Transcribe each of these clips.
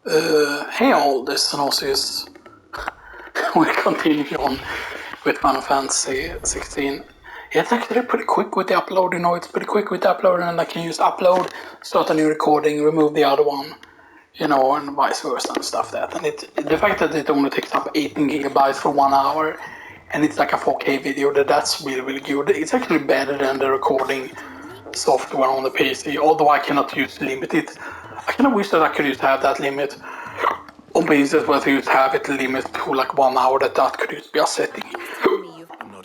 Hey all, this is Nosis. We continue on with Final Fantasy 16. It's actually pretty quick with the upload, it's pretty quick with the upload, and I can just upload, start a new recording, remove the other one, and vice versa and stuff that. And the fact that it only takes up 18 gigabytes for 1 hour, and it's like a 4K video, that's really, really good. It's actually better than the recording software on the PC, although I cannot use limited. I kind of wish that I could just have that limit on basis whether you have it limit to like 1 hour, that could just be a setting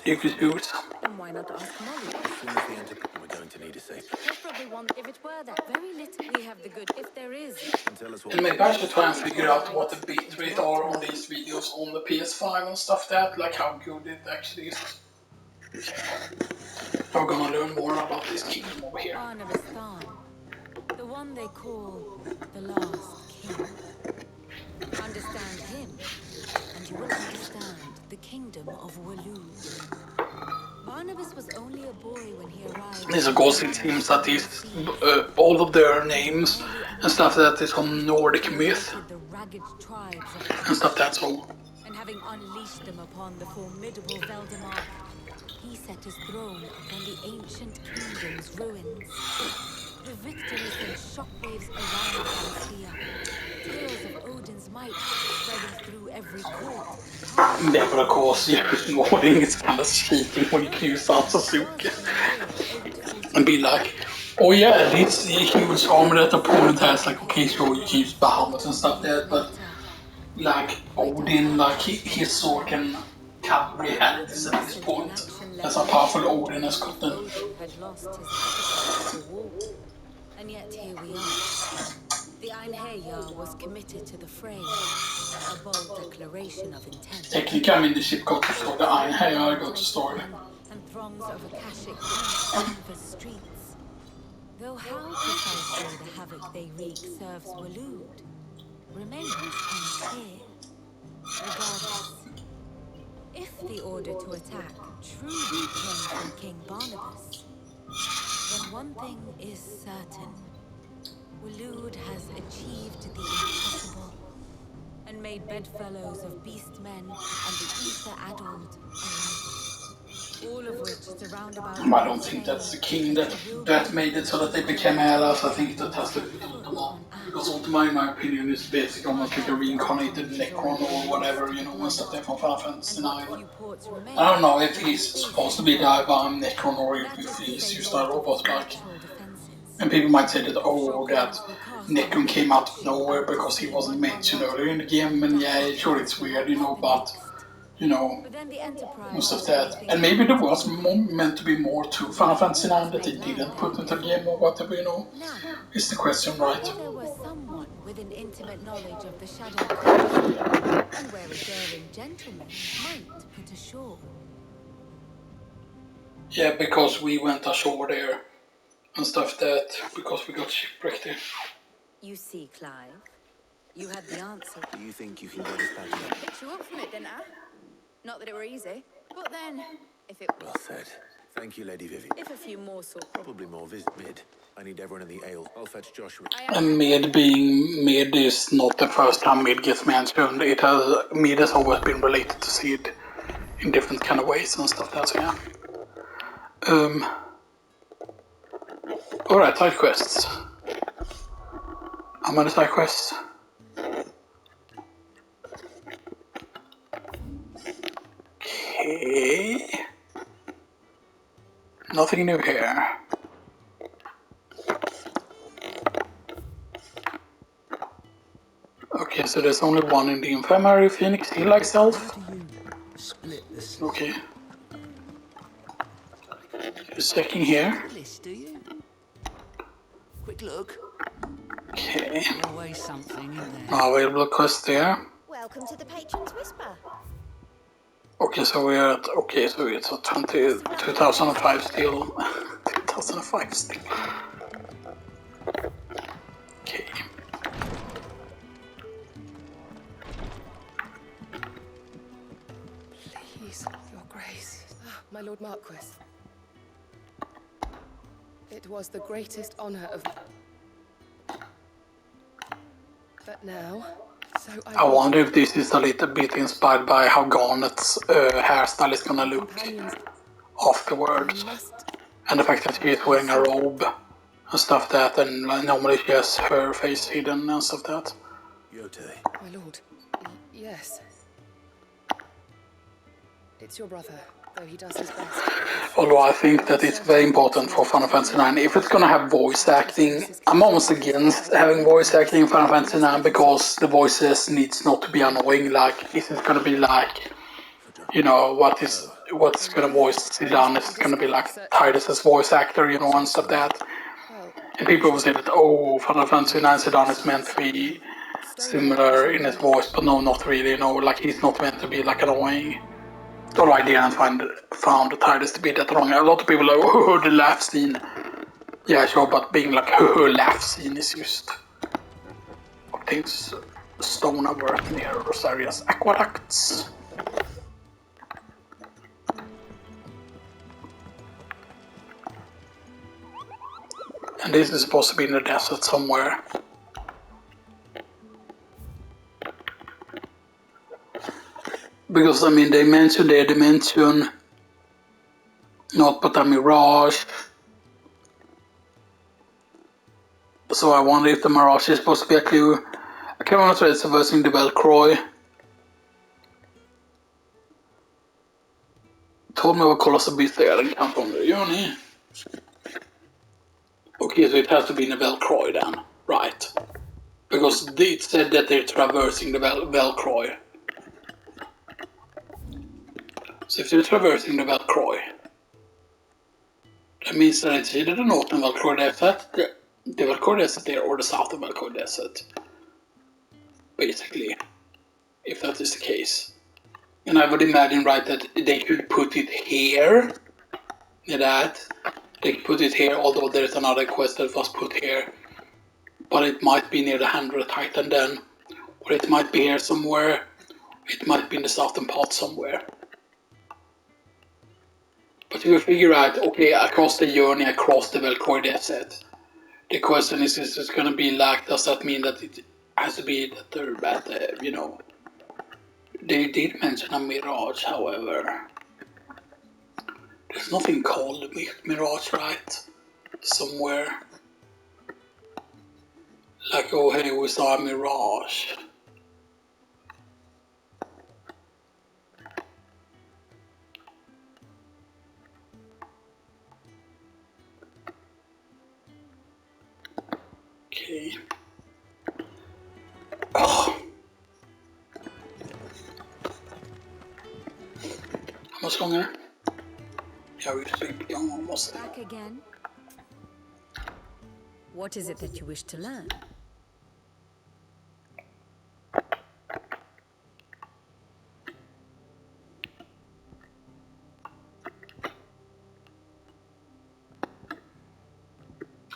you could use. Then why not ask Molly? As soon as the enterprise, we're going to need a safe. He'll probably want, if it were that very little, we have the good, if there is. And tell us what. And maybe I should try and figure out what the bitrate are on these videos on the PS5 and stuff like how good it actually is. We're gonna learn more about this kingdom over here. Barnabas Tharn, the one they call the last king. Understand him, and you will understand the kingdom of Waloed. Barnabas was only a boy when he arrived. This of course it seems that these all of their names and stuff that is from Nordic myth and stuff that's all. And having unleashed them upon the formidable Veldemar, he set his throne upon the ancient kingdom's ruins. The victory sent shockwaves around Panacea. Tales of Odin's might spreading through every court. Yeah, but of course, Odin is kind of cheating when you use Sasuke and be like, oh yeah, this huge armor that opponent has, like, okay, sure, you can use Bahamut and stuff there, but like Odin, like his sword can cover realities at this point. That's how powerful Odin has gotten. And yet here we are. The Einherjar was committed to the fray. A bold declaration of intent. Technically, I mean, the ship got to story, the Einherjar got to story. And throngs of Akashic canvas streets. Though how precisely the havoc they wreak serves Waloed remains unclear. Regardless, if the order to attack truly came from King Barnabas, then one thing is certain. Waloed has achieved the impossible and made bedfellows of beastmen and the ether-addled alike. All of which surround about. I don't think that's the king that made it so that they became allies. I think that has to be Ultima. Because Ultima, in my opinion, is basically almost like a reincarnated Necron or whatever, and stuff there from Final Fantasy 9. I don't know if he's supposed to be the Ivan Necron or if he's just a robot like. And people might say that, that Necron came out of nowhere because he wasn't mentioned earlier in the game, and yeah, sure, it's weird, but. Most of that. And maybe there was meant to be more to Final Fantasy 9 that they didn't put into the game or whatever, is the question, right? There was someone with an intimate knowledge of the Shadow Coast, and where a daring gentleman might put ashore. Yeah, because we went ashore there and stuff because we got shipwrecked there. You see, Clive, you had the answer. Do you think you can get us back up? Picked you up from it, didn't I? Not that it were easy, but then, if it Well said. Thank you, Lady Vivi. if a few morsels. Probably more mid. I need everyone in the ale. I'll fetch Joshua. And mid is not the first time mid gets mentioned. Mid has always been related to Sid in different kind of ways and stuff so yeah. Alright, side quests. How many side quests? Okay. Nothing new here. Okay, so there's only one in the infirmary. Phoenix heal like self. Okay. Just checking here. Quick look. Okay. Always something in there. Available quest there. Welcome to the Patron's Whisper. Okay, so we're at, so it's a 2005 still. 2005 still. Okay. Please, Your Grace. My Lord Marquis. It was the greatest honor of... But now, so I wonder if this is a little bit inspired by how Garnet's hairstyle is gonna look companions, afterwards. I must. And the fact that she is wearing a robe and stuff that, and normally she has her face hidden and stuff that. Yote. My lord. Yes. It's your brother, though he does his best. Although I think that it's very important for Final Fantasy IX, if it's gonna have voice acting, I'm almost against having voice acting in Final Fantasy IX because the voices needs not to be annoying. Like, is it gonna be like, you know, what's gonna voice Zidane? Is it gonna be like Tidus's voice actor, you know, and stuff that? Well, And people will say that, oh, Final Fantasy IX Zidane is meant to be similar in his voice, but no, not really, you know, like he's not meant to be like annoying. Although I didn't found the Tidus to be that wrong. A lot of people are like, oh, the laugh scene. Yeah, sure, but being like, oh, laugh scene is just what things stone are worth near Rosaria's aqueducts. And this is supposed to be in the desert somewhere. Because, I mean, they mentioned their dimension, not but a mirage. So I wonder if the mirage is supposed to be a clue. I can't remember if it's traversing the Velcroy. Told me vad kolla så byter jag den kan från det, gör ni? Okay, so it has to be in a Velcroy then, right? Because it said that they're traversing the Velcroy. So if they're traversing the Velcroy, that means that it's either the northern Velcroy desert, the Velcroy desert there, or the southern Velcroy desert. Basically, if that is the case. And I would imagine, right, that they could put it here, near that. They could put it here, although there's another quest that was put here. But it might be near the 100 Titan then. Or it might be here somewhere. It might be in the southern part somewhere. But you will figure out, okay, across the journey, across the Velcroy desert. The question is it going to be like, does that mean that it has to be that they're at, you know... They did mention a mirage, however. There's nothing called mirage, right? Somewhere. Like, oh hey, we saw a mirage. Okay. Oh. How much longer? Yeah, we've been almost. Back again? What is it that you wish to learn?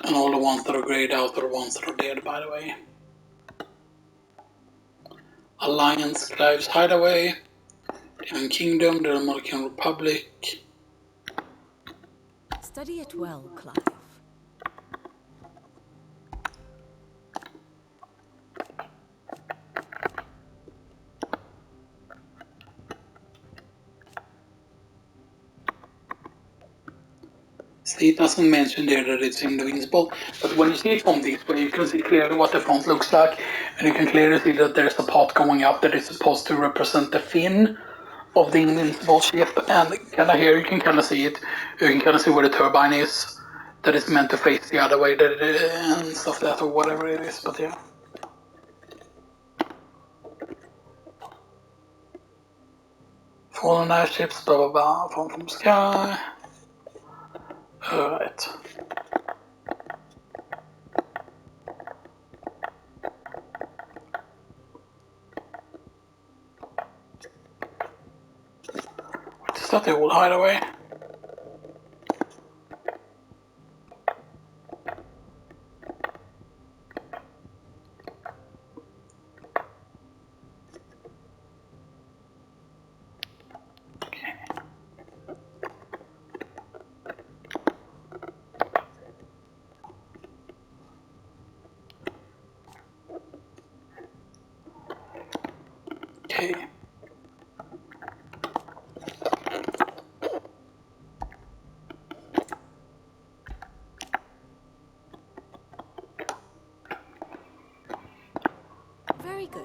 And all the ones that are grayed out are the ones that are dead, by the way. Alliance, Clive's Hideaway, Demon Kingdom, the American Republic. Study it well, Clive. See, it doesn't mention there that it's invincible, but when you see it from this way, you can see clearly what the front looks like, and you can clearly see that there's a part going up that is supposed to represent the fin of the invincible ship, and kind of here you can kind of see it. You can kind of see where the turbine is, that is meant to face the other way, that and stuff that, or whatever it is, but yeah. Fallen airships, blah blah blah, fall from sky. Alright. Is that the old hideaway? Okay. okay. Very good.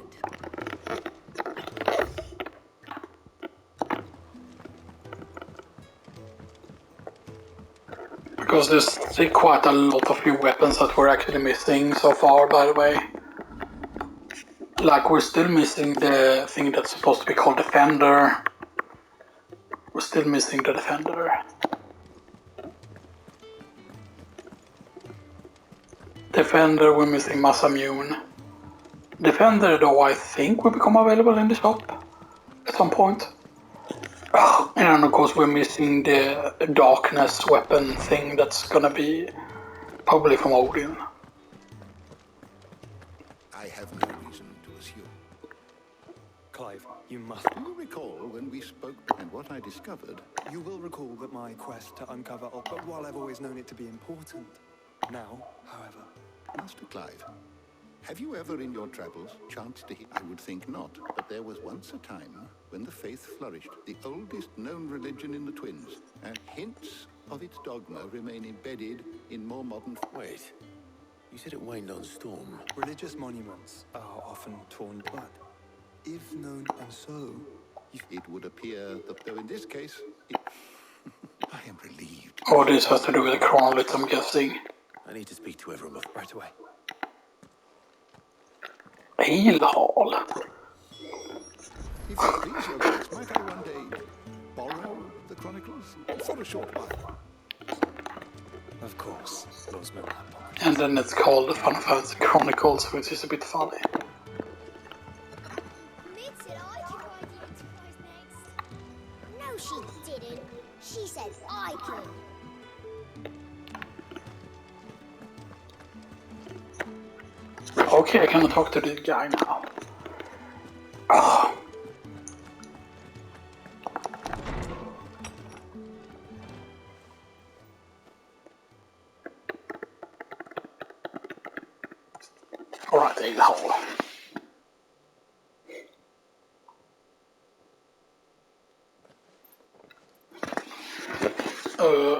Because there's quite a lot of new weapons that we're actually missing so far, by the way. Like, we're still missing the thing that's supposed to be called Defender. We're still missing the Defender. Defender, we're missing Masamune. Defender, though, I think will become available in the shop at some point. And of course, we're missing the darkness weapon thing that's gonna be probably from Odin. I have no reason to assume. Clive, you must. Do you recall when we spoke and what I discovered? You will recall that my quest to uncover, but while I've always known it to be important, now, however. Master Clive, have you ever in your travels chanced to hear? I would think not, but there was once a time when the faith flourished, the oldest known religion in the Twins, and hints of its dogma remain embedded in more modern... Wait, you said it waned on Storm. Religious monuments are often torn, but if known and so, It would appear that, though in this case, I am relieved. Oh, this has to do with the Urinalist, I'm guessing. I need to speak to everyone right away. Ale Hall. If it please your grace, might I one day borrow the Chronicles for a short while? Of course, Lord Smith. And then it's called the Final Fantasy Chronicles, which is a bit funny. Mid said I could ride the Enterprise next. No, she didn't. She said I could. Okay, I can talk to this guy now. Oh. Alright, Ale Hall.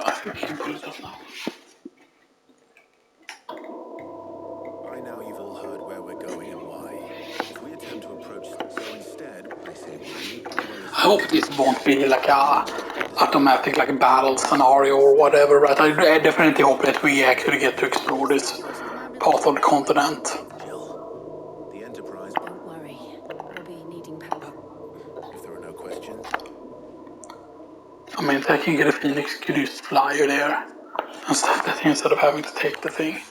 I think you can pull it up now. By now you've all heard where we're going and why. If we attempt to approach, so instead, I say we... I hope this won't be like a automatic like battle scenario or whatever, right? I definitely hope that we actually get to explore this part of the continent. Jill, the Enterprise... Don't worry. We'll be needing power. If there are no questions... I mean, taking the Phoenix could just fly you there and stuff that instead of having to take the thing.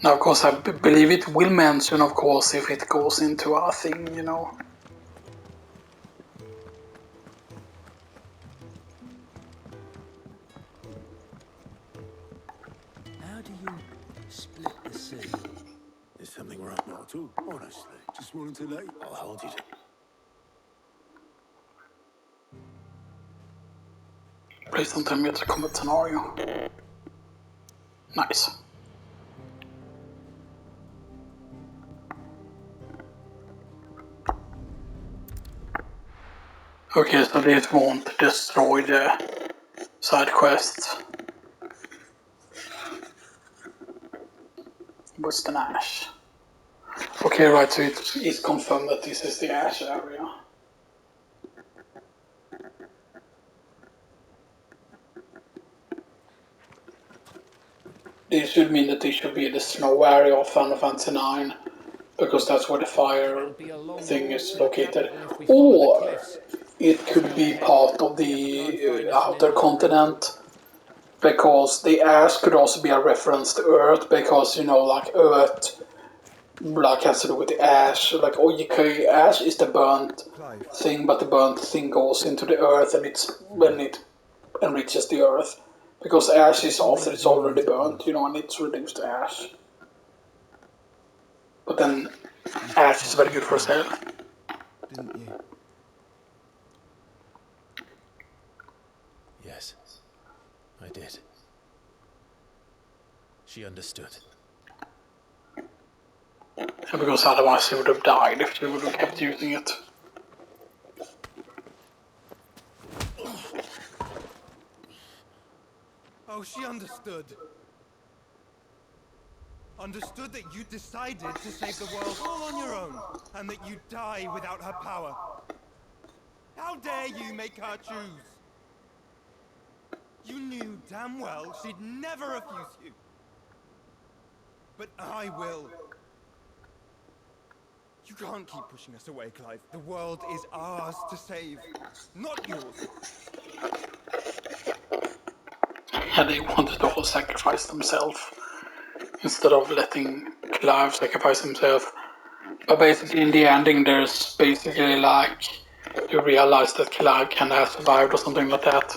Now, of course, I believe it will mention, of course, if it goes into a thing, you know. How do you split the sea? There's something wrong. Not at all, honestly. Just wanted to let you. I'll hold you to... Please don't tell me it's a combat scenario. Nice. Okay, so this won't destroy the side quests. What's the Ash? Okay, right, so it's confirmed that this is the Ash area. This should mean that this should be the snow area of Final Fantasy IX, because that's where the fire thing is located. Or it could be part of the outer continent, because the ash could also be a reference to Earth, because, you know, like Earth like has to do with the ash. Like, okay, ash is the burnt thing, but the burnt thing goes into the Earth, and it's when it enriches the Earth. Because ash is after it's already burnt, you know, and it's reduced to ash. But then She's very good for herself. Didn't you? Yes, I did. She understood. Because otherwise she would have died if she would have kept using it. Oh, she understood. Understood that you decided to save the world all on your own, and that you'd die without her power. How dare you make her choose? You knew damn well she'd never refuse you. But I will. You can't keep pushing us away, Clive. The world is ours to save, not yours. Yeah, they wanted to all sacrifice themselves instead of letting Clive sacrifice himself. But basically in the ending there's basically like you realize that Clive can have survived or something like that.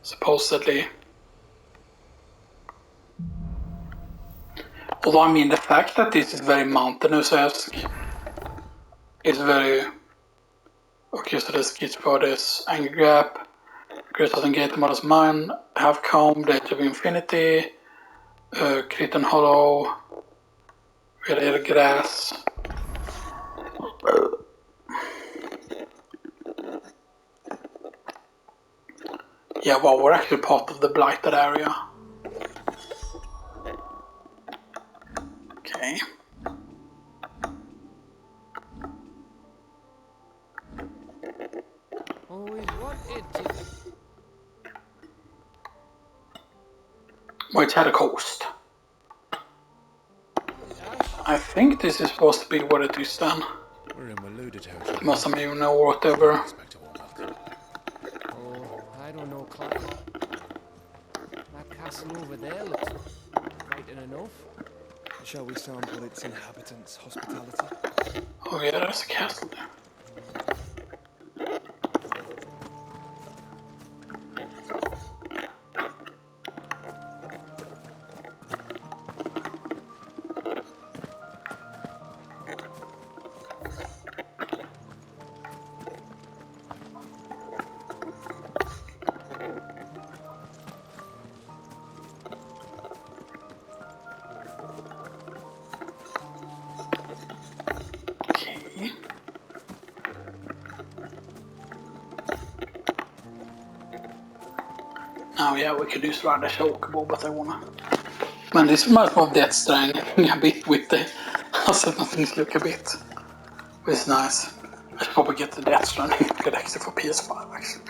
Supposedly. Although I mean the fact that this is very mountainous-esque is very... Okay, so there's skits for this Anger Gap, Greater than Gate Mother's Mine, Have Come, The Edge of Infinity, Critten Hollow, Where Är Gräs. Yeah, well, we're actually part of the blighted area. Okay. Always wanted to. White Shadow Coast. I think this is supposed to be what it is then. We're in Waluda territory. Masamune or whatever. Expect a warm welcome. Oh, I don't know, Clive. That castle over there looks inviting enough. Shall we sample its inhabitants' hospitality? Oh yeah, there's a castle there. Okay. Now yeah, we could just ride a chocobo, but I wanna... Man, this reminds me of Death Stranding a bit with the... Also, things look a bit... It's nice. I should probably get the Death Stranding good extra for PS5 actually.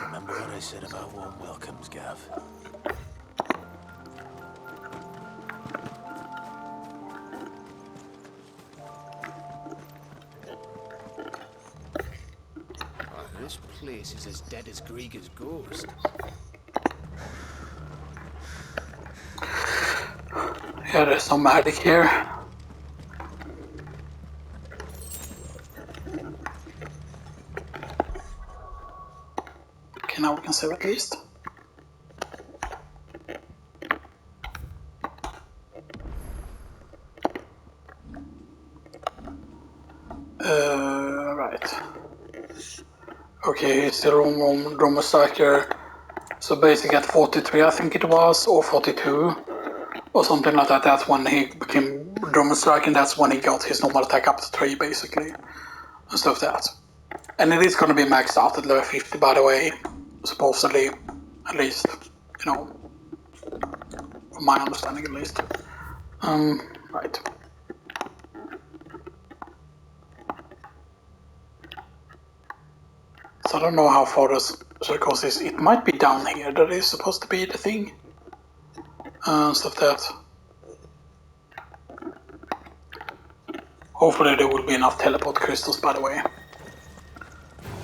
Remember what I said about warm welcomes, Gav? This place is as dead as Grieger's ghost. Yeah, there's no magic here. Okay, now we can save at least. Right. Okay, he's the Roman striker. So basically at 43 I think it was, or 42, or something like that. That's when he became Roman striker, and that's when he got his normal attack up to 3 basically, and stuff like that. And it is going to be maxed out at level 50 by the way, supposedly, at least, you know, from my understanding at least. Right. So I don't know how far this circle is. It might be down here. That is supposed to be the thing. Stuff like that. Hopefully there will be enough teleport crystals, by the way.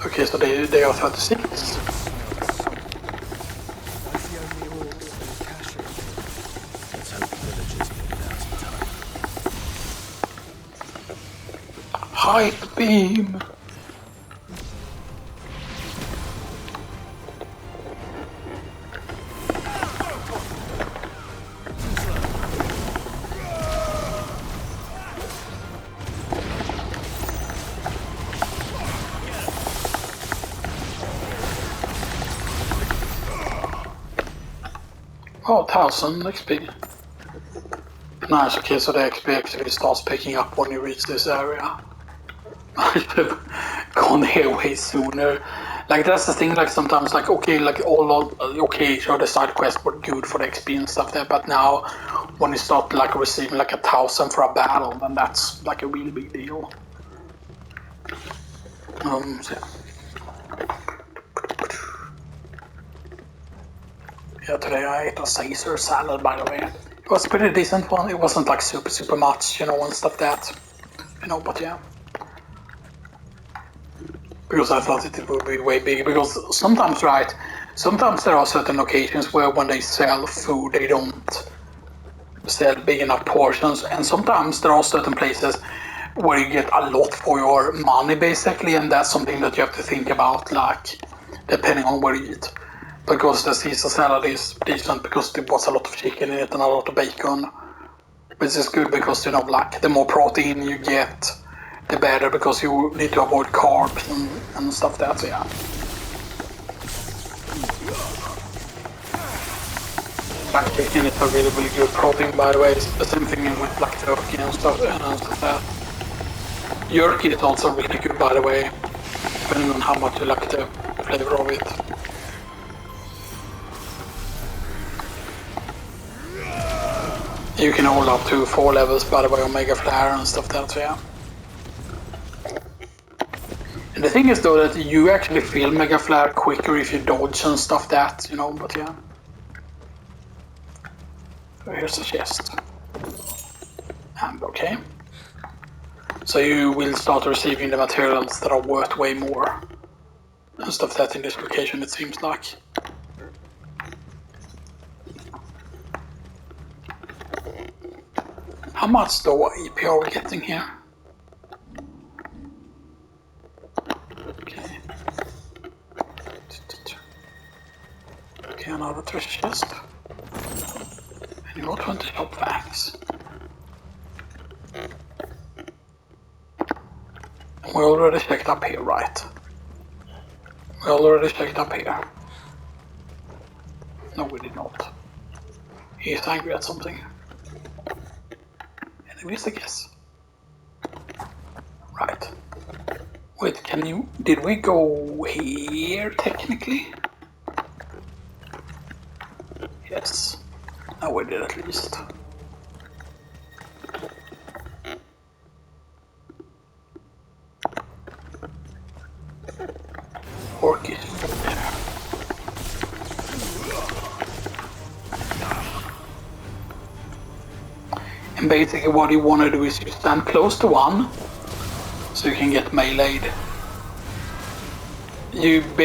Okay, so they are 36. That's the only orcs in Kashyyyk. Let's hope the villagers make that time. Hype beam! Oh, 1000 XP. Nice, okay, so the XP actually starts picking up when you reach this area. I should have gone here way sooner. Like, that's the thing, like, sometimes, like, okay, like, okay, sure, the side quests were good for the XP and stuff there, but now, when you start, like, receiving, like, 1000 for a battle, then that's, like, a really big deal. So, yeah. Yeah, today I ate a Caesar salad, by the way. It was a pretty decent one. It wasn't like super much, you know, and stuff that, you know, but yeah. Because I thought it would be way bigger. Because sometimes, right, sometimes there are certain occasions where when they sell food, they don't sell big enough portions. And sometimes there are certain places where you get a lot for your money, basically. And that's something that you have to think about, like, depending on where you eat. Because the Caesar salad is decent because there was a lot of chicken in it and a lot of bacon. Which is good because, you know, like, the more protein you get, the better, because you need to avoid carbs and stuff that, so yeah. Like, chicken is a really, really good protein, by the way. It's the same thing with, like, turkey and stuff like that. Jerky is also really good, by the way, depending on how much you like the flavor of it. You can hold up to 4 levels, by the way, Omega Flare and stuff that, so yeah. And the thing is, though, that you actually feel Mega Flare quicker if you dodge and stuff that, you know, but yeah. So here's the chest. And okay. So you will start receiving the materials that are worth way more and stuff that in this location, it seems like. How much, though, EP are we getting here? Okay. Okay, another treasure chest. And you got 20 shop fangs. We already checked up here, right? We already checked up here. No, we did not. He's angry at something. Anyways, I guess. Right. Wait, did we go here, technically? Yes. No, we did at least. Orcish food there. And basically what you want to do is you stand close to one, so you can get meleeed. You can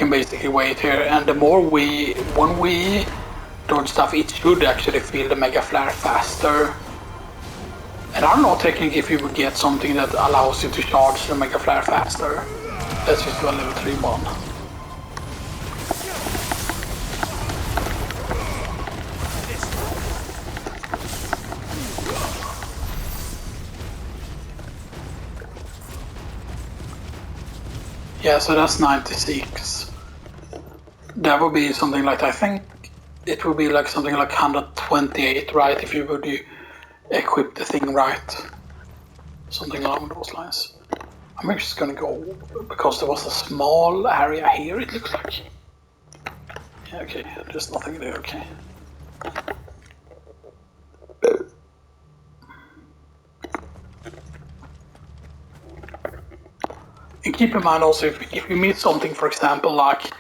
basically wait here, and the more when we dodge stuff, it should actually feel the Mega Flare faster. And I don't know technically if you would get something that allows you to charge the Mega Flare faster. Let's just do a level 3 one. Yeah, so that's 96. That would be something like, I think it would be like something like 128, right? If you would equip the thing right. Something along those lines. I'm just gonna go, because there was a small area here, it looks like. Yeah, okay, there's nothing there, okay. And keep in mind also, if you meet something, for example, like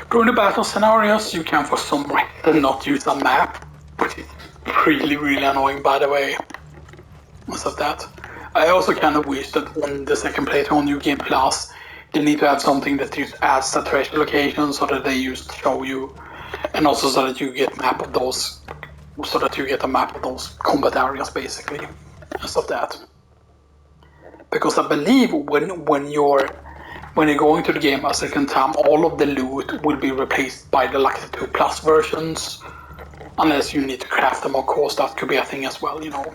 during the battle scenarios, you can for some reason not use a map, which is really, really annoying, by the way. Most of that. I also kind of wish that on the second playthrough on New Game Plus, they need to have something that adds the treasure location so that they used to show you, and also so that you get a map of those combat areas basically, and stuff that. Because I believe when you're going to the game a second time, all of the loot will be replaced by the 2 Plus versions, unless you need to craft them. Of course, that could be a thing as well, you know.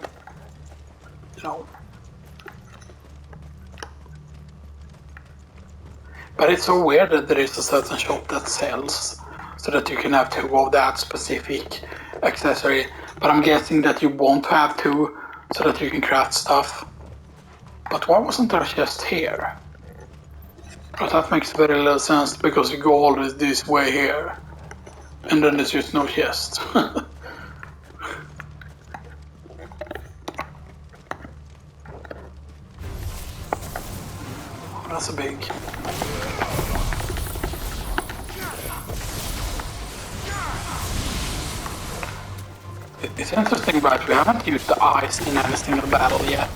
But it's so weird that there is a certain shop that sells so that you can have 2 of that specific accessory. But I'm guessing that you want to have 2 so that you can craft stuff. But why wasn't there a chest here? But that makes very little sense because you go all this way here and then there's just no chest. That's a big. It's interesting, right? We haven't used the ice in any single battle yet.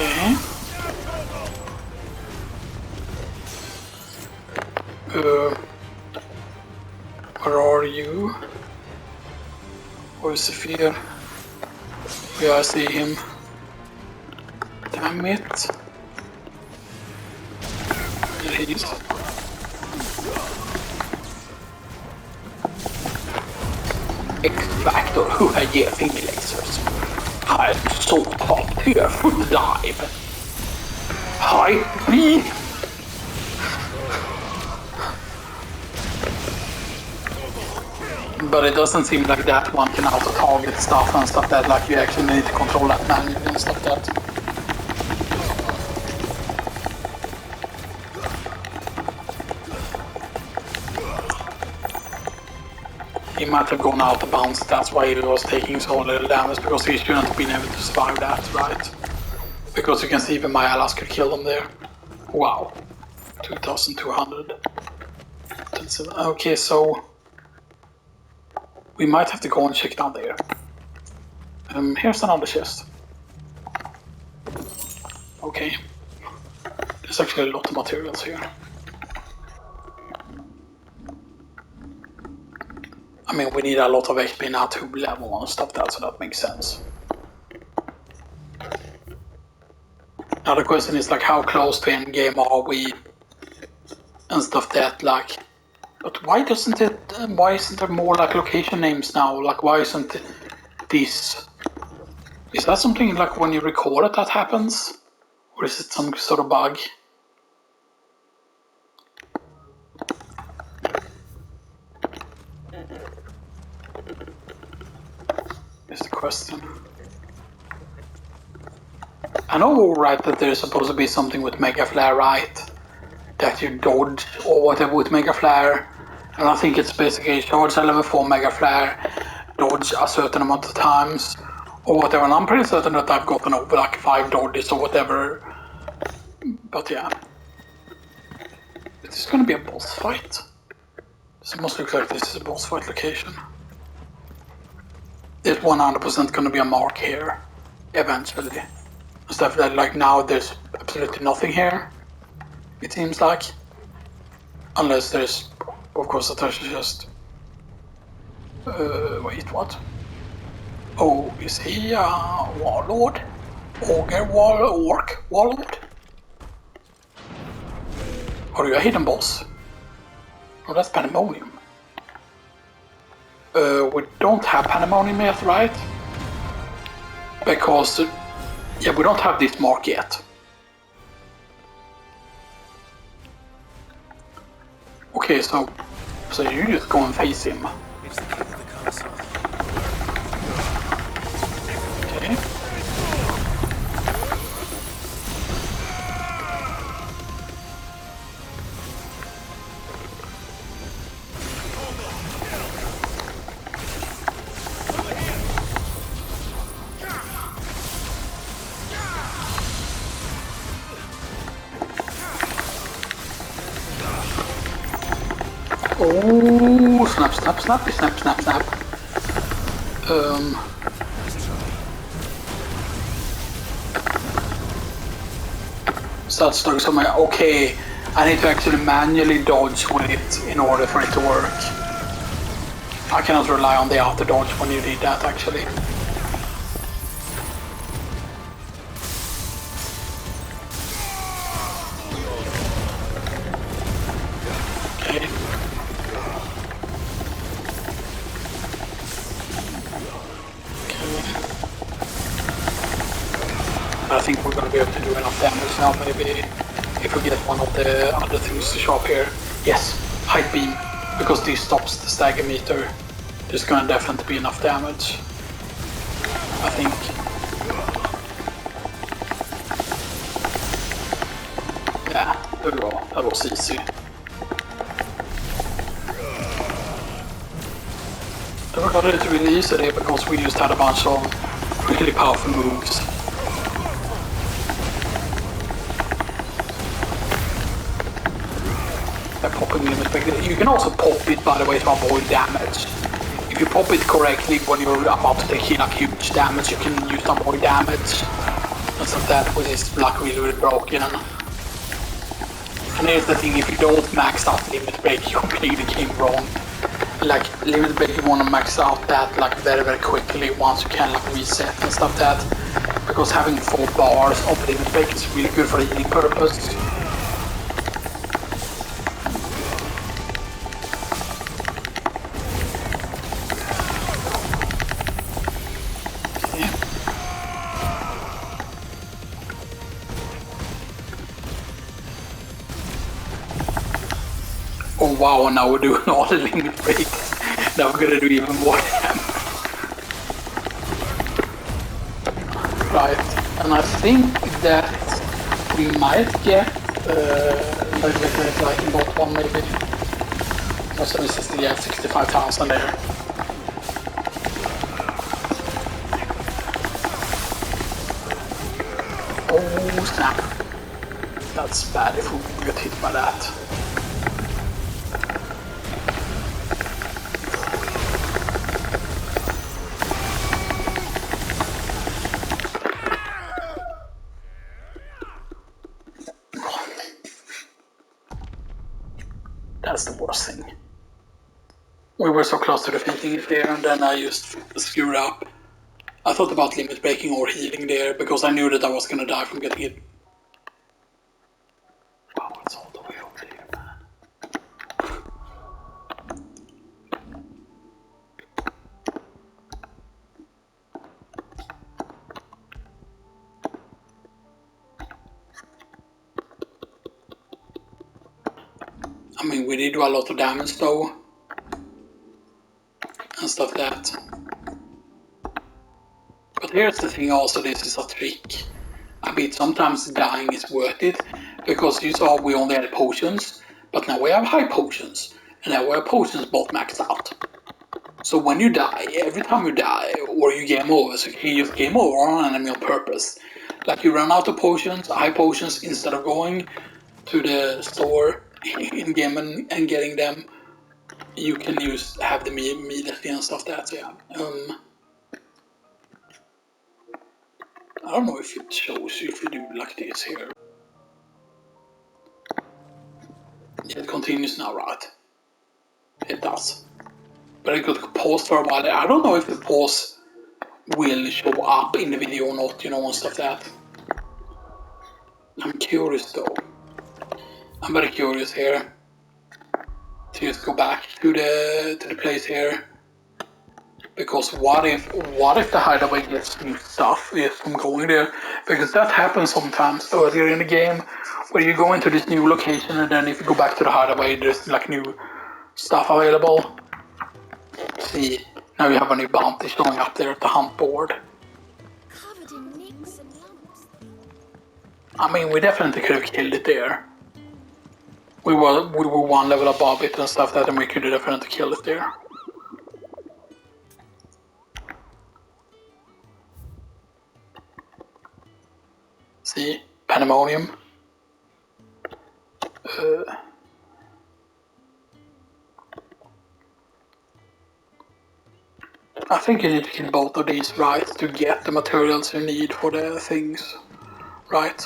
Okay. Where are you? Where's Sophia? Yeah, I see him. Damn it. There he is. X-Factor, who har gett fingerlasers? I'm so top here for live. Hi, me. But it doesn't seem like that one can auto-target stuff and stuff that like you actually need to control that manually and stuff like that. He might have gone out of bounds, that's why he was taking so little damage, because he shouldn't have been able to survive that, right? Because you can see even my allies could kill him there. Wow. 2,200. Okay, so we might have to go and check down there. Here's another chest. Okay. There's actually a lot of materials here. I mean, we need a lot of XP now to level and stuff that, so that makes sense. Now the question is like, how close to end game are we? And stuff that like. But why doesn't it? Why isn't there more like location names now? Like, why isn't this? Is that something like when you record it that happens, or is it some sort of bug? Is the question. I know, right, that there's supposed to be something with Mega Flare, right? That you dodge or whatever with Mega Flare. And I think it's basically charge a level 4 Mega Flare, dodge a certain amount of times, or whatever. And I'm pretty certain that I've gotten over like 5 dodges or whatever. But yeah. Is this gonna be a boss fight? This must look like this is a boss fight location. There's 100% gonna be a mark here, eventually. Stuff that like now there's absolutely nothing here, it seems like. Unless there's, of course, a treasure chest. Wait, what? Oh, is he a warlord? Ogre orc warlord? Are you a hidden boss? Oh, that's Pandemonium. We don't have Pandemonium yet, right? Because, yeah, we don't have this mark yet. Okay, so you just go and face him. It's the king of the castle. Okay. Oh, snap, snap, snappy, snap, snap, snap. Starts doing something. Okay, I need to actually manually dodge with it in order for it to work. I cannot rely on the auto dodge when you did that actually. Okay. I think we're gonna be able to do enough damage now, maybe if we get one of the other things to show up here. Yes, height beam, because this stops the stagger meter. There's gonna definitely be enough damage, I think. Yeah, there we go. That was easy. I got it really easy there because we just had a bunch of really powerful moves. Popping limit break. You can also pop it, by the way, to avoid damage. If you pop it correctly when you're about to take like huge damage, you can use to avoid damage. And stuff that, which is like really broken. And here's the thing, if you don't max out limit break, you play the game wrong. Like limit break, you want to max out that like very quickly once you can like reset and stuff that. Because having 4 bars of limit break is really good for healing purpose. Oh wow, now we're doing all the limit breaks. Now we're gonna do even more damage. Right, and I think that we might get like in bot 1 maybe. Also this is the 65,000 there. Oh snap. That's bad if we get hit by that. That's the worst thing. We were so close to defeating it there, and then I just screwed up. I thought about limit breaking or healing there because I knew that I was gonna die from getting it. Wow, it's all the way over there, man. I mean, we did do a lot of damage though. And stuff like that. But here's the thing also, this is a trick. I mean, sometimes dying is worth it, because you saw we only had potions, but now we have high potions, and now we have potions both maxed out. So when you die, every time you die, or you game over, so you can use game over on an enemy on purpose. Like you run out of potions, high potions, instead of going to the store in game and getting them, you can have them immediately and stuff like that, so yeah. I don't know if it shows you if you do like this here. It continues now, right? It does. But it could pause for a while. I don't know if the pause will show up in the video or not, you know, and stuff like that. I'm curious though. I'm very curious here. To just go back to the place here. Because what if the hideaway gets new stuff from going there? Because that happens sometimes earlier in the game, where you go into this new location and then if you go back to the hideaway, there's like new stuff available. See, now you have a new bounty showing up there at the hunt board. Covered in nicks and lumps. I mean, we definitely could have killed it there. We were 1 level above it and stuff that, and we could have definitely killed it there. See, pandemonium. I think you need to kill both of these, right, to get the materials you need for the things, right?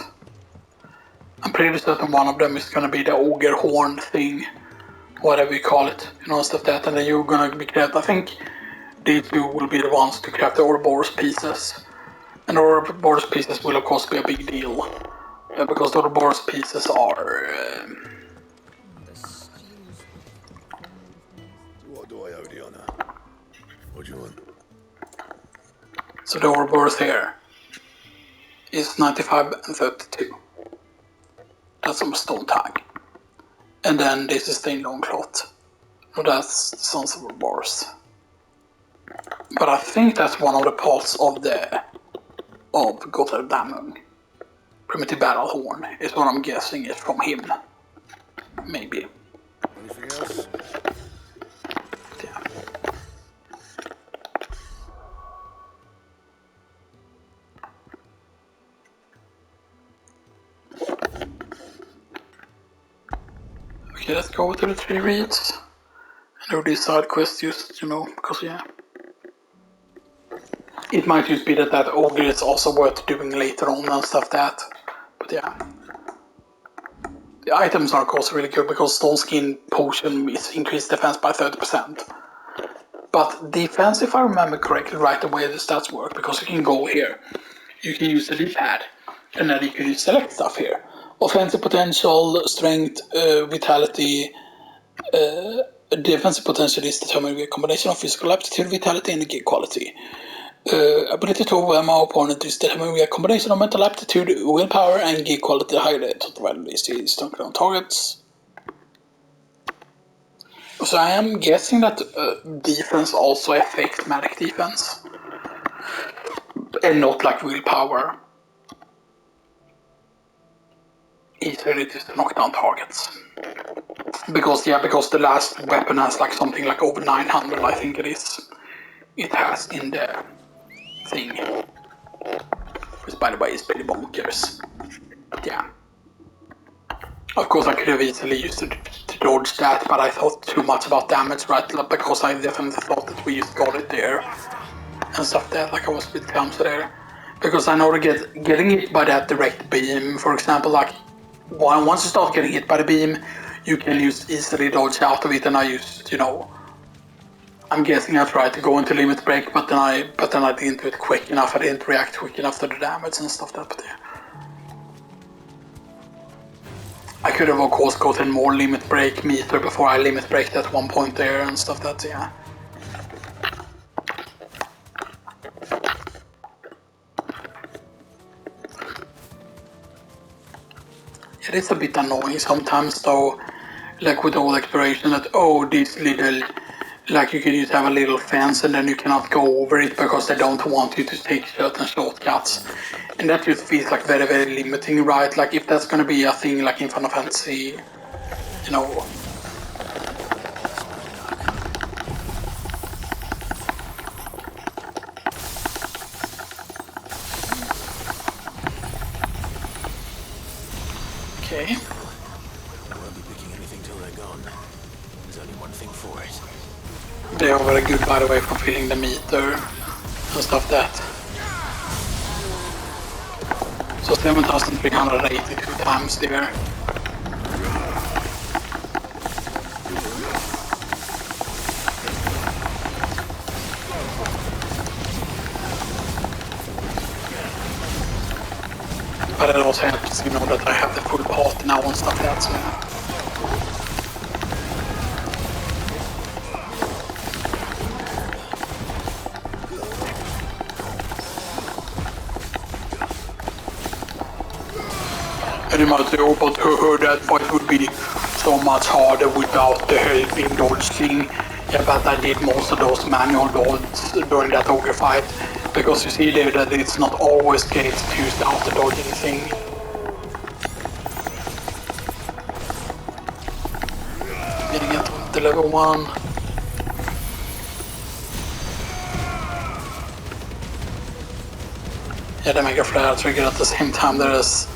I'm pretty certain one of them is gonna be the ogre horn thing, whatever you call it, you know, stuff that, and then you're gonna be craft. I think these two will be the ones to craft the Ouroboros pieces, and the Ouroboros pieces will of course be a big deal, because the Ouroboros pieces are. What do I owe the honor? What do you want? So the Ouroboros here is 95 and 32. That's on a stone tag. And then this is stained long cloth. So that's the Sons of Ouroboros. But I think that's one of the parts of Gotthard Damung. Primitive Battle Horn is what I'm guessing is from him. Maybe. Anything else? Yeah. Okay, let's go to the 3 reads. And do these side quests just, you know, because yeah. It might just be that ogre is also worth doing later on and stuff that. But yeah. The items are of course really good because Stone Skin Potion is increased defense by 30%. But defense, if I remember correctly, right the way the stats work, because you can go here. You can use the D-pad, and then you can select stuff here. Offensive potential, strength, vitality. Defensive potential is determined with a combination of physical aptitude, vitality, and gear quality. Ability to overwhelm our opponent is determined with a combination of mental aptitude, willpower, and gear quality. Higher the total value is on targets. So I am guessing that defense also affects magic defense, and not like willpower. Easier it is to knock down targets. Because the last weapon has like something like over 900, I think it is. It has in the thing. Which by the way is pretty bonkers. Yeah. Of course I could have easily used it to dodge that, but I thought too much about damage, right? Because I definitely thought that we just got it there. And stuff there, like I was a bit clumsy there. Because I know that getting hit by that direct beam, for example, like once you start getting hit by the beam, you can easily dodge out of it, and I used, you know, I'm guessing I tried to go into limit break, but then I didn't do it quick enough. I didn't react quick enough to the damage and stuff like that. But yeah. I could have of course gotten more limit break meter before I limit breaked at one point there and stuff that, yeah. It is a bit annoying sometimes though, like with all exploration, that this little, like you can just have a little fence and then you cannot go over it because they don't want you to take certain shortcuts. And that just feels like very, very limiting, right? Like if that's gonna be a thing like in Final Fantasy, you know. Okay. I won't be picking anything till they're gone. There's only one thing for it. They are very good, by the way, for filling the meter and stuff that. So 7,382 times there. But it also helps, you know, that I have the full party now and stuff like that, so. And you might say, but that fight would be so much harder without the helping dodge thing. Yeah, but I did most of those manual dodges during that ogre fight. Because you see there that it's not always gates to use the auto dodging thing. Getting it to level 1. Yeah, the Mega Flare trigger at the same time there is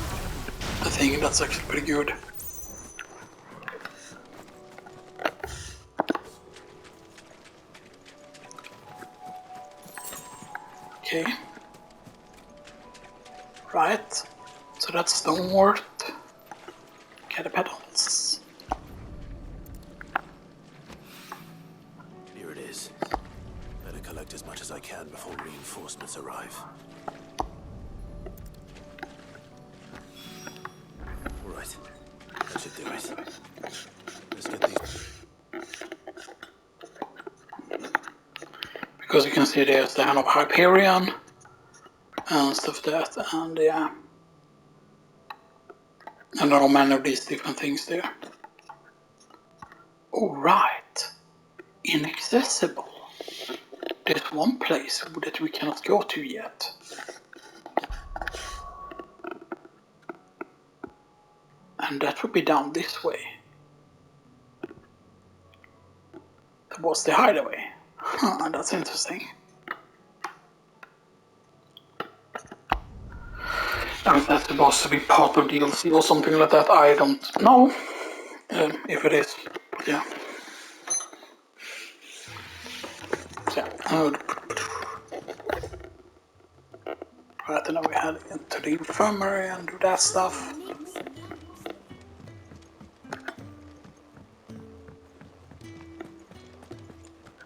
the thing, that's actually pretty good. Okay. Right. So that's Stonewort. Okay, the pedals. as I can before reinforcements arrive. All right, that should do it. Let's get these. Because you can see there's the Hand of Hyperion and stuff like that, and yeah. And there are many of these different things there. Alright. Inaccessible. There's one place that we cannot go to yet. And that would be down this way. Towards the hideaway. Huh, that's interesting. And that's supposed to be part of DLC or something like that, I don't know. If it is, but yeah. So, right, and then we head into the infirmary and do that stuff.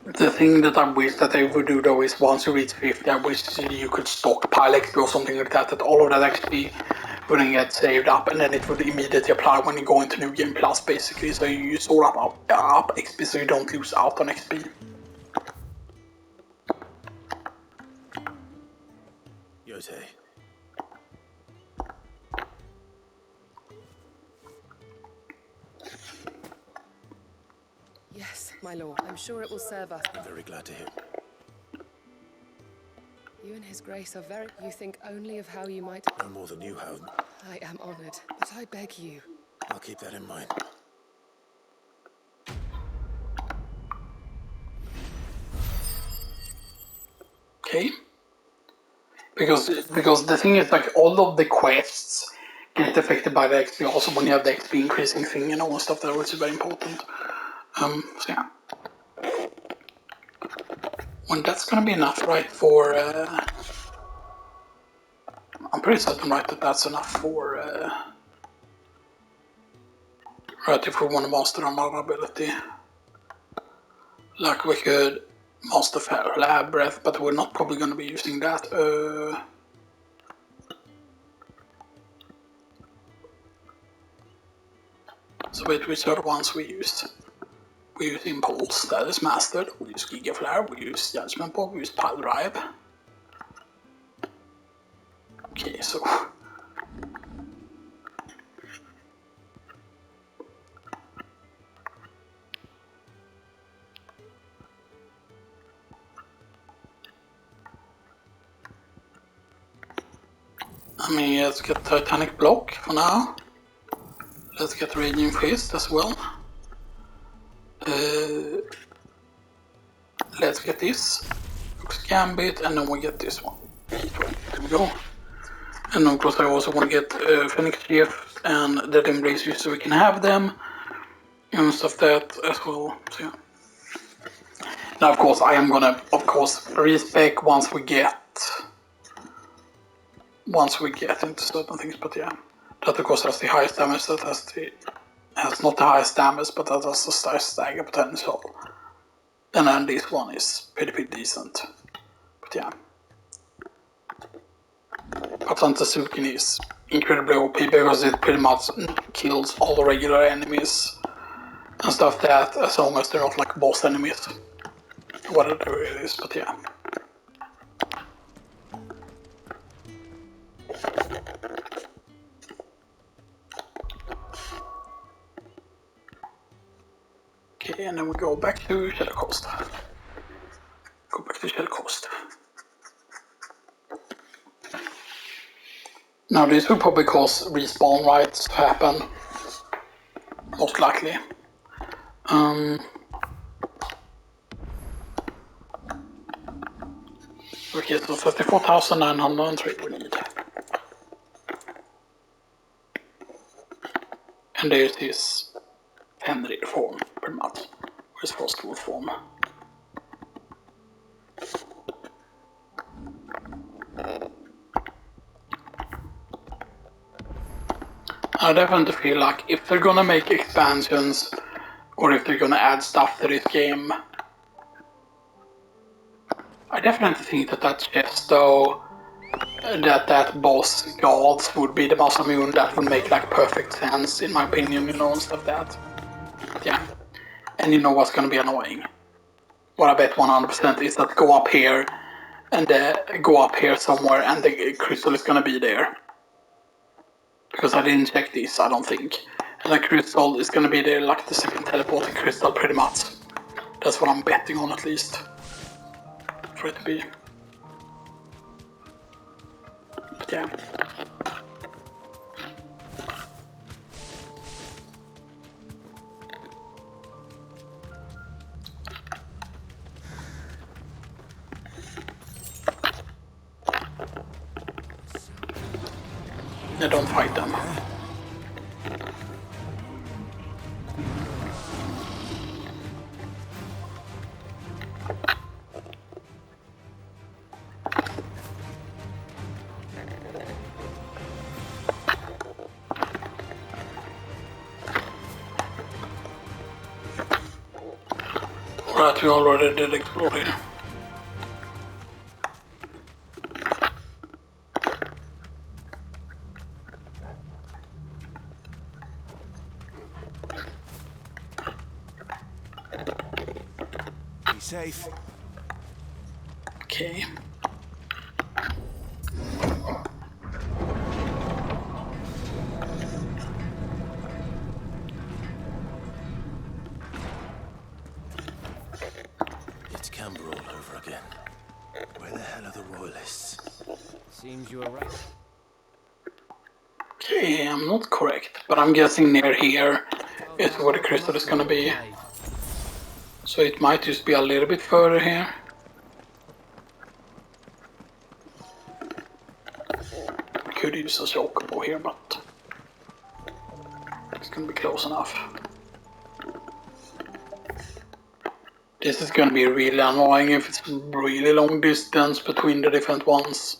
The thing that I wish that they would do though is once you reach 50, I wish you could stockpile XP or something like that, that all of that XP wouldn't get saved up and then it would immediately apply when you go into New Game Plus basically, so you store up XP so you don't lose out on XP. Yote. Yes, my lord. I'm sure it will serve us. I'm very glad to hear. You and his grace are very... You think only of how you might... No more than you have. I am honored, but I beg you. I'll keep that in mind. Okay. Because the thing is, like, all of the quests get affected by the XP also when you have the XP increasing thing and all that stuff there, which is very important. So yeah. When that's gonna be enough, right, for... I'm pretty certain, right, that that's enough for... right, if we want to master our ability. Like, we could master Lab Breath, but we're not probably gonna be using that. So wait, which are the ones we used? We use Impulse, that is mastered. We use Giga Flare, we use Judgment Ball, we use Pile Drive. Okay, so... I mean, let's get Titanic Block for now. Let's get Radiant Fist as well. Let's get this. Gambit, and then we get this one. There we go. And of course I also want to get Phoenix Shift and Dead Embrace so we can have them. And stuff that as well. So yeah. Now of course I am gonna respec once we get into certain things, but yeah. That of course has the highest damage, that has not the highest damage, but that has the stagger potential. And then this one is pretty decent. But yeah. Papsantazukin is incredibly OP because it pretty much kills all the regular enemies and stuff that, as long as they're not like boss enemies. Whatever it is, but yeah. Okay, and then we go back to Shadow Coast. Go back to Shadow Coast. Now this will probably cause respawn rights to happen. Most likely. Okay, so 34,903 we need. And there's his Fenrir form, pretty much. Or his Frostwolf form. I definitely feel like if they're gonna make expansions, or if they're gonna add stuff to this game, I definitely think that chest, though, that boss gods would be the Masamune. That would make like perfect sense, in my opinion, you know, and stuff that. But yeah. And you know what's gonna be annoying? What I bet 100% is that go up here and go up here somewhere and the crystal is gonna be there. Because I didn't check this, I don't think. And the crystal is gonna be there like the second teleporting crystal, pretty much. That's what I'm betting on, at least. For it to be. But yeah. Yeah, don't fight them. Right, we already did explore here. Be safe. Okay. It's Camber all over again. Where the hell are the Royalists? Seems you were right. Okay, I'm not correct, but I'm guessing near here is where the crystal is gonna be. So it might just be a little bit further here. Could use a chocobo here, but it's gonna be close enough. This is gonna be really annoying if it's really long distance between the different ones.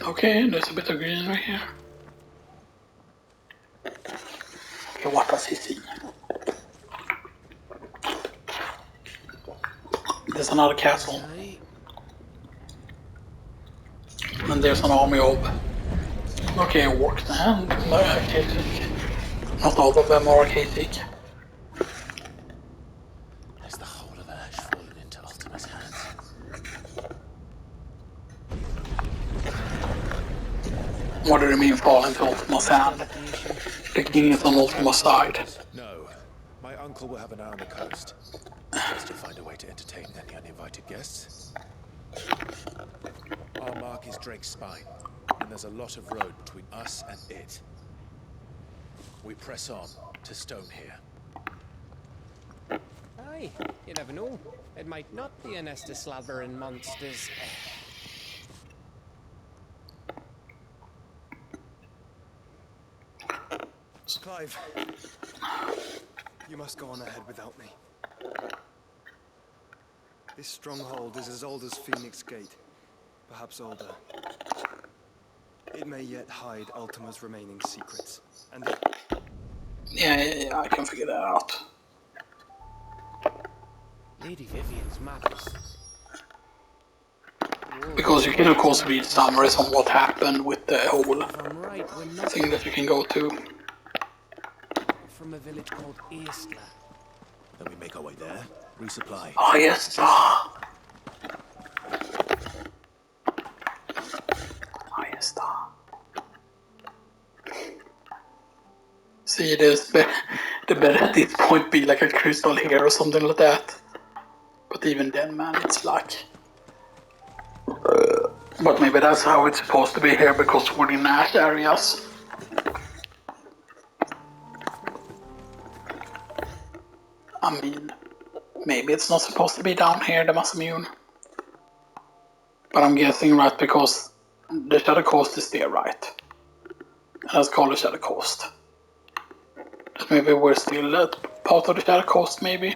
Okay, there's a bit of greenery here. Okay, what does he see? There's another castle. And there's an army of... Okay, orcs and they're archaic. Not all of them are archaic. Has the whole of Ash fallen into Ultima's hands? What do you mean fall into Ultima's hand? The king is on Ultima's side. No. My uncle will have an eye on the coast. Just to find a way to entertain any uninvited guests. Our mark is Drake's Spine, and there's a lot of road between us and it. We press on to Stonehere. Aye, you never know. It might not be a nest of slathering monsters. Clive, you must go on ahead without me. This stronghold is as old as Phoenix Gate, perhaps older. It may yet hide Ultima's remaining secrets, and Yeah, I can figure that out. Lady Vivian's matters. Because you can of course read summaries on what happened with the whole If I'm right, we're not thing that you can go to. from a village called Aistla. Then we make our way there, resupply. Oh yes, oh yes, See, the better at this point be like a crystal here or something like that. But even then, man, it's like... But maybe that's how it's supposed to be here, because we're in ash areas. I mean, maybe it's not supposed to be down here, the Masamune. But I'm guessing, right, because the Shadow Coast is there, right? And let's call it Shadow Coast. Maybe we're still at part of the Shadow Coast, maybe.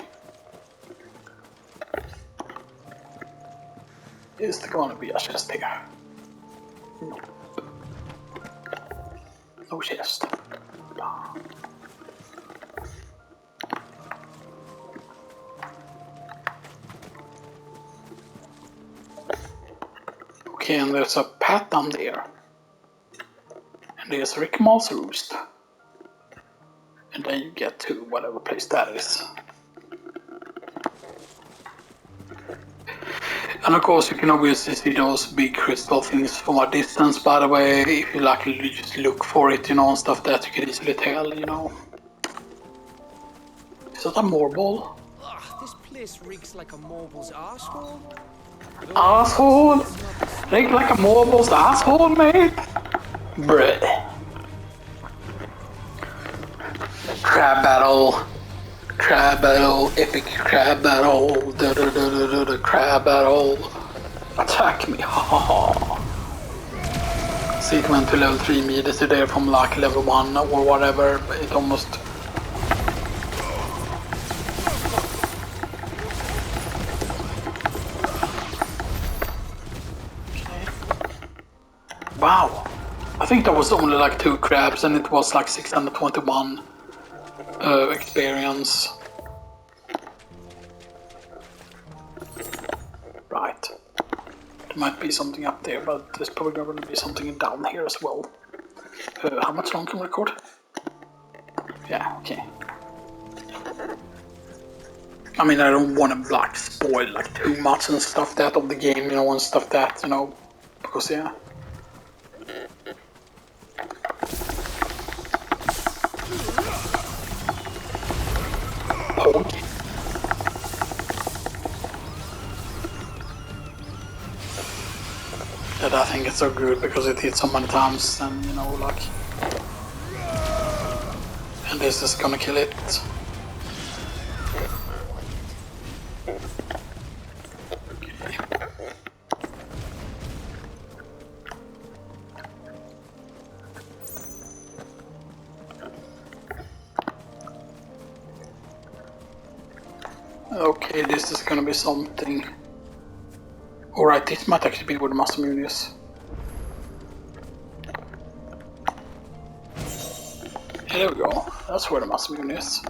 Is there gonna be a chest here? Nope. No chest. Okay, and there's a path down there. And there's Rick Mall's roost. And then you get to whatever place that is. And of course you can obviously see those big crystal things from a distance, by the way. If you luckily just look for it, you know, and stuff that you can easily tell, you know. Is that a marble? Ugh, this place reeks like a marble's arsehole. Asshole? Reeks like a marble's asshole, mate? Bruh. Crab battle. Crab battle, epic crab battle, crab battle, attack me, haha. See, it went to level 3 immediately there from like level 1 or whatever, it almost... Okay. Wow, I think that was only like 2 crabs and it was like 621 experience. Right. There might be something up there, but there's probably going to be something down here as well. How much long can we record? Yeah, okay. I mean, I don't want to like spoil like too much and stuff that of the game, you know, and stuff that, you know, because yeah. Pog. And I think it's so good because it hits so many times and, you know, like... And this is gonna kill it. Okay, this is gonna be something. Alright, this might actually be where the Masamune is. Yeah, there we go. That's where the Masamune is.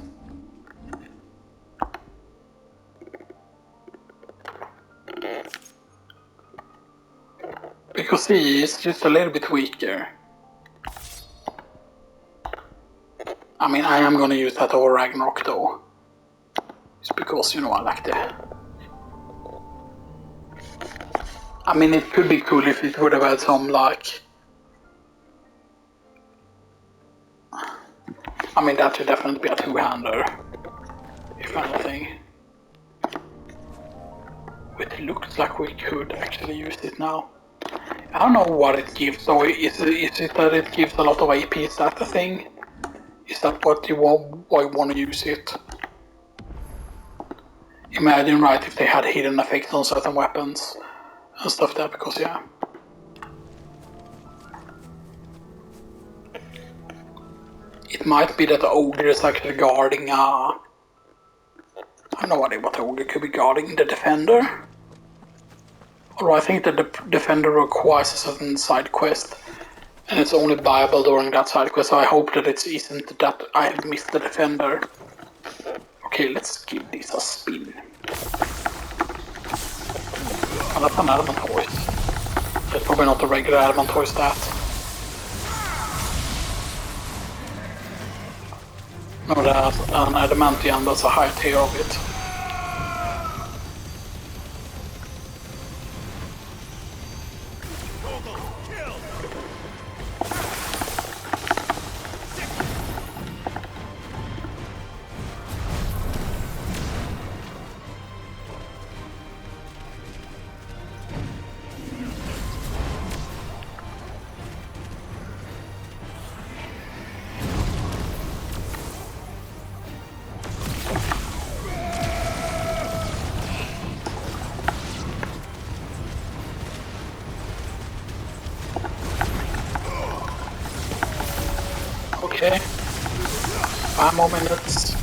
Because he is just a little bit weaker. I mean, I am gonna use that over Ragnarok though. It's because, you know, I like the... I mean, it could be cool if it would have had some, like... I mean, that should definitely be a two-hander, if anything. It looks like we could actually use it now. I don't know what it gives though. Is it that it gives a lot of AP? Is that the thing? Is that what you want, why you want to use it? Imagine, right, if they had hidden effects on certain weapons and stuff there, because yeah. It might be that the ogre is actually guarding I have no idea what the ogre could be guarding, the defender? Or I think that the defender requires a certain side quest and it's only viable during that side quest, so I hope that it isn't that I have missed the defender. Okay, let's give this a spin. Oh, that's an adamant hoist. That's probably not a regular adamant hoist, that. No, that's an adamantium, that's a high tier of it. Okay. 5 more minutes.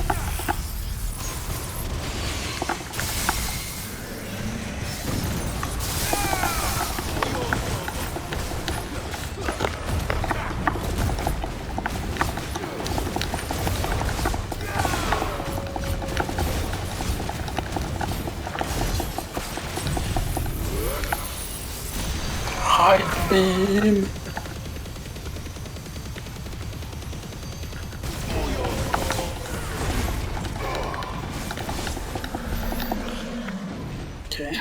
team. Okay.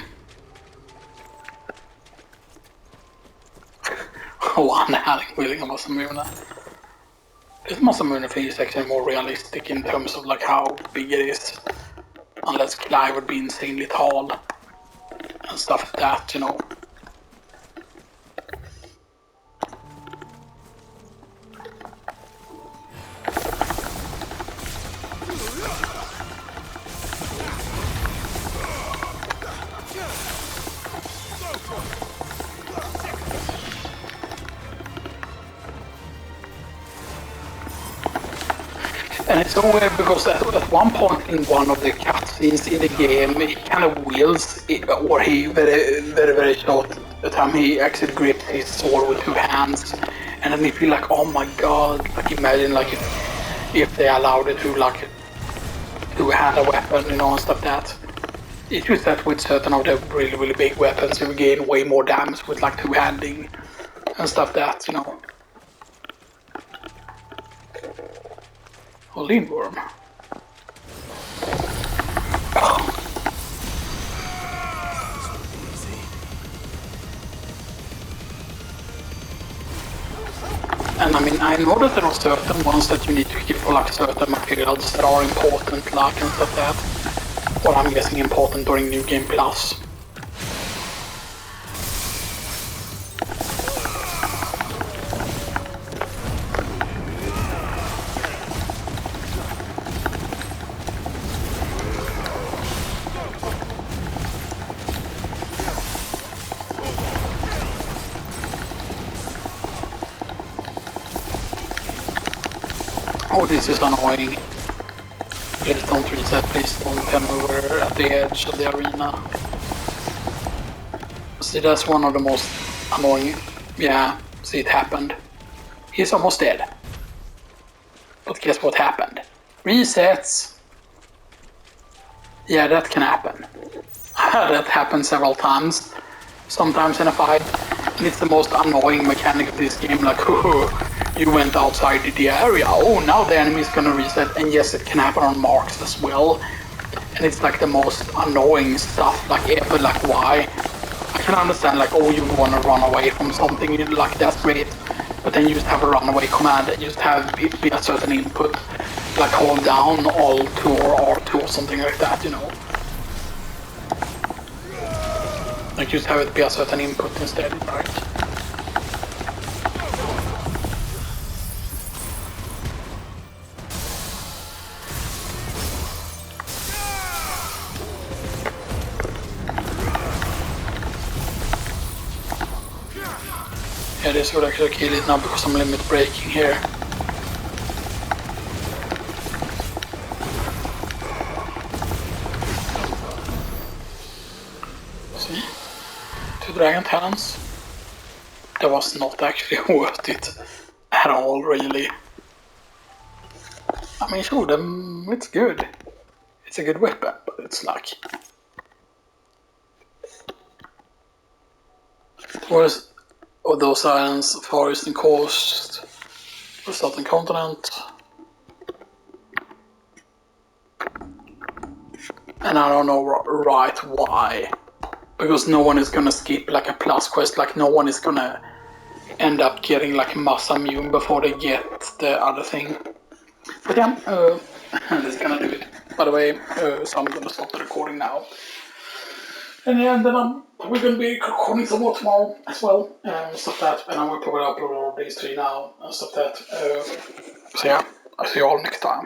One-handing wielding of Masamune. This Masamune thing is actually more realistic in terms of like how big it is. Unless Clive would be insanely tall and stuff like that, you know. And it's so weird because at one point in one of the cutscenes in the game, he kind of wields, or he very short time, he actually grips his sword with 2 hands, and then you feel like, oh my god, like imagine like if they allowed it to like two-hand a weapon, you know, and stuff like that. It's just that with certain of the really big weapons, you gain way more damage with like two-handing and stuff like that, you know. Oh, Lindworm. Oh. And I mean, I know that there are certain ones that you need to keep for like certain materials that are important, like and stuff like that. Or I'm guessing important during New Game Plus. Oh, this is annoying. Please don't reset, please don't tell me we're at the edge of the arena. See, that's one of the most annoying. Yeah, see, it happened. He's almost dead. But guess what happened? Resets! Yeah, that can happen. That happens several times. Sometimes in a fight. And it's the most annoying mechanic of this game, like, you went outside the area, oh, now the enemy is gonna reset, and yes, it can happen on marks as well. And it's like the most annoying stuff, like ever, like why? I can understand, like, oh, you wanna run away from something, like, that's great. But then you just have a runaway command, and you just have be a certain input, like hold down Alt2 or R2 or something like that, you know. Like just have it be a certain input instead, right? Yeah, this would actually kill it now because I'm limit breaking here. See? 2 dragon talons. That was not actually worth it at all, really. I mean, sure, it's good. It's a good weapon, but it's like... Towards those islands, Far Eastern Coast, or Southern Continent. And I don't know right why. Because no one is gonna skip like a plus quest, like no one is gonna end up getting like Masamune before they get the other thing. But yeah, that's gonna do it. By the way, so I'm gonna stop the recording now. And yeah, then we're gonna be recording some more tomorrow as well, stuff that, and I will probably upload all of these 3 now, and stuff that. So yeah, I'll see you all next time.